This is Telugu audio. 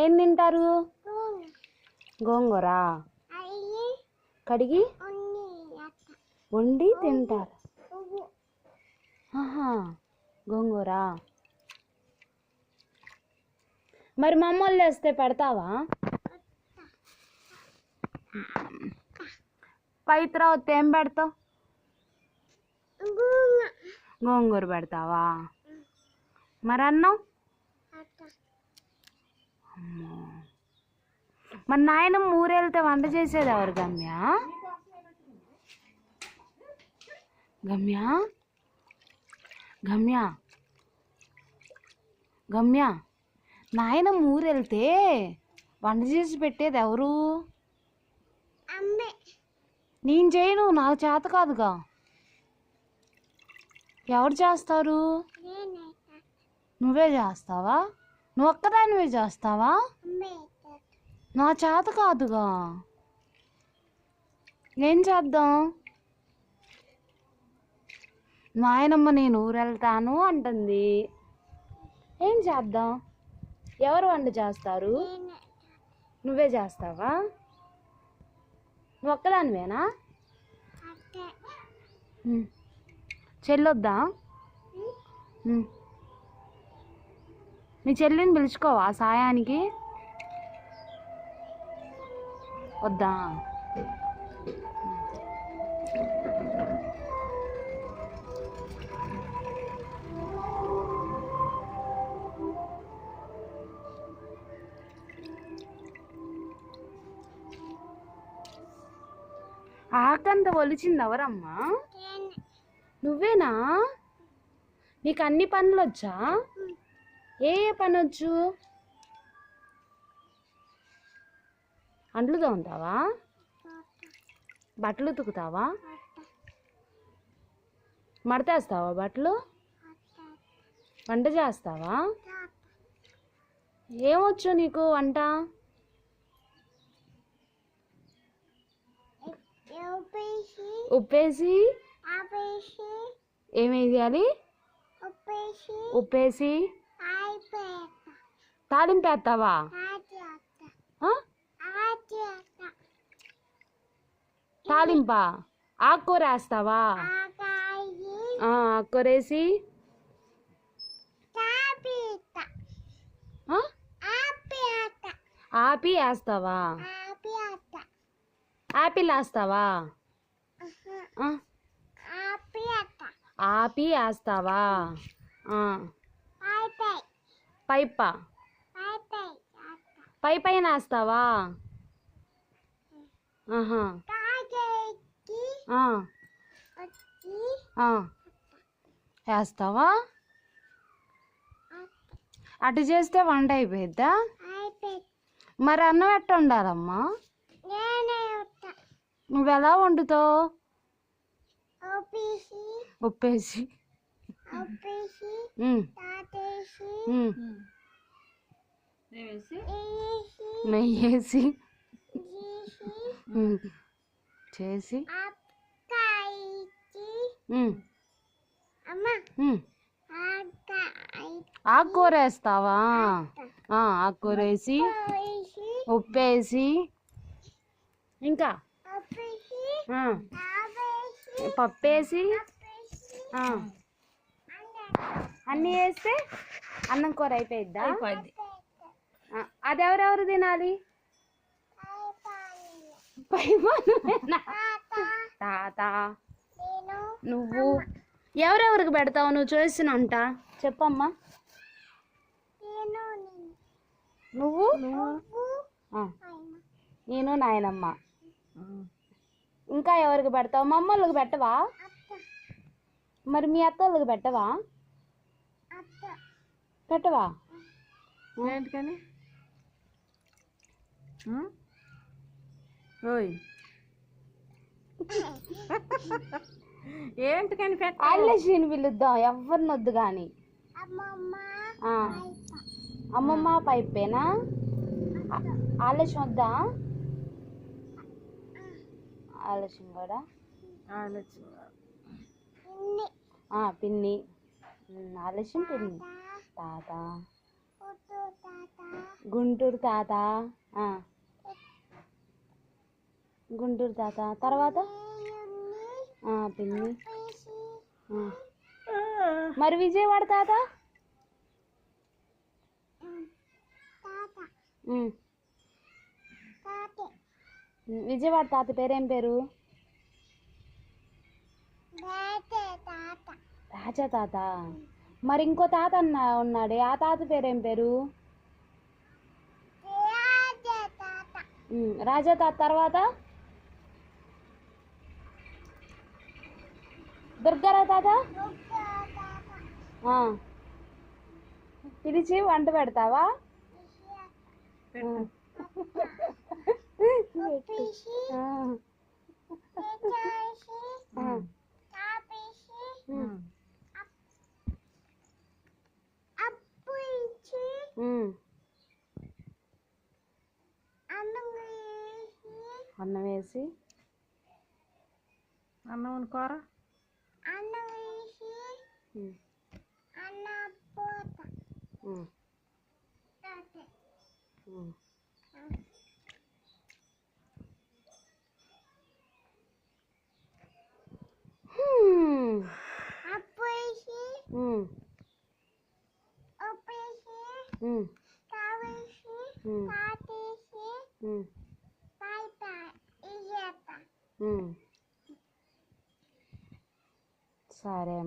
ఏం తింటారు? గోంగూర కడిగి వండి తింటారు. ఆహా, గోంగూర. మరి మమ్మల్ని వేస్తే పెడతావా? పైత్రా వస్తే ఏం పెడతావు? గోంగూర పెడతావా? మరి అన్నం? మరి నాయనమ్మ ఊరెళ్తే వంట చేసేది ఎవరు? గమ్య గమ్య గమ్య గమ్య నాయనమ్మ ఊరెళ్తే వంట చేసి పెట్టేది ఎవరు? నేను చేయను, నాకు చేత కాదుగా. ఎవరు చేస్తారు? నువ్వే చేస్తావా? నువ్వు ఒక్కదానివే చేస్తావా? నా చేత కాదుగా. ఏం చేద్దాం? నాయనమ్మ నేను ఊరెళ్తాను అంటుంది. ఏం చేద్దాం? ఎవరు వంట చేస్తారు? నువ్వే చేస్తావా? నువ్వు ఒక్కదానివేనా? చెల్లొద్దా? మీ చెల్లిని పిలుచుకోవా సాయానికి? వద్దా? ఆకంత ఒలిచింది ఎవరమ్మా? నువ్వేనా? నీకు అన్ని పనులు వచ్చా? ఏ పని వచ్చు? అంట్లు తోముతావా? బట్టలు ఉతుకుతావా? మడతేస్తావా బట్టలు? వంట చేస్తావా? ఏమొచ్చు నీకు వంట? ఉప్పేసి ఏమేయాలి? ఉప్పేసి తాలింపేస్తావా? తాలింపా? ఆకుకూర వేస్తావా? ఆకుకూర వేసి ఆపి వేస్తావా? ఆపిల్ వేస్తావా? ఆపి వేస్తావా? పైపా? పై పైన వేస్తావా? వేస్తావా? అటు చేస్తే వంట అయిపోయిద్దా? మరి అన్నం ఎట్ట వండాలమ్మా? నువ్వెలా వండుతావు? ఉప్పేసి నెయ్యేసి చేసి ఆకుకూర వేస్తావా? ఆకుకూర వేసి ఉప్పేసి ఇంకా పప్పేసి అన్నీ వేస్తే అన్నం కూర అయిపోయిద్దా? అది ఎవరెవరు తినాలి? తాత, నువ్వు. ఎవరెవరికి పెడతావు నువ్వు చేసిన వంట? చెప్పమ్మా. నువ్వు, నేను, నాయనమ్మ. ఇంకా ఎవరికి పెడతావు? మా అమ్మోళ్ళకి పెట్టవా? మరి మీ అత్తోళ్ళకి పెట్టవా? పెట్టవా? ఏంటికని? ఓయ్ ఏంటికని పెట్ట? అల్లెషిని పిలుద్దాం, ఎవరిని వద్దు కానీ. అమ్మమ్మ పైపేనా? ఆలస్యం వద్దా? ఆలస్యం కూడా పిన్ని. ఆలస్యం పిన్ని. తాత. గుంటూరు తాత. ఆ. గుంటూరు తాత తర్వాత పిన్ని. మరి విజయవాడ తాత? విజయవాడ తాత పేరేం పేరు? రాజా తాత. మరి ఇంకో తాత ఉన్నాడే, ఆ తాత పేరేం పేరు? రాజా తాత తర్వాత దుర్గారావు తాత. పిలిచి వంట పెడతావా? అన్నం వేసి అన్నం కూర సరే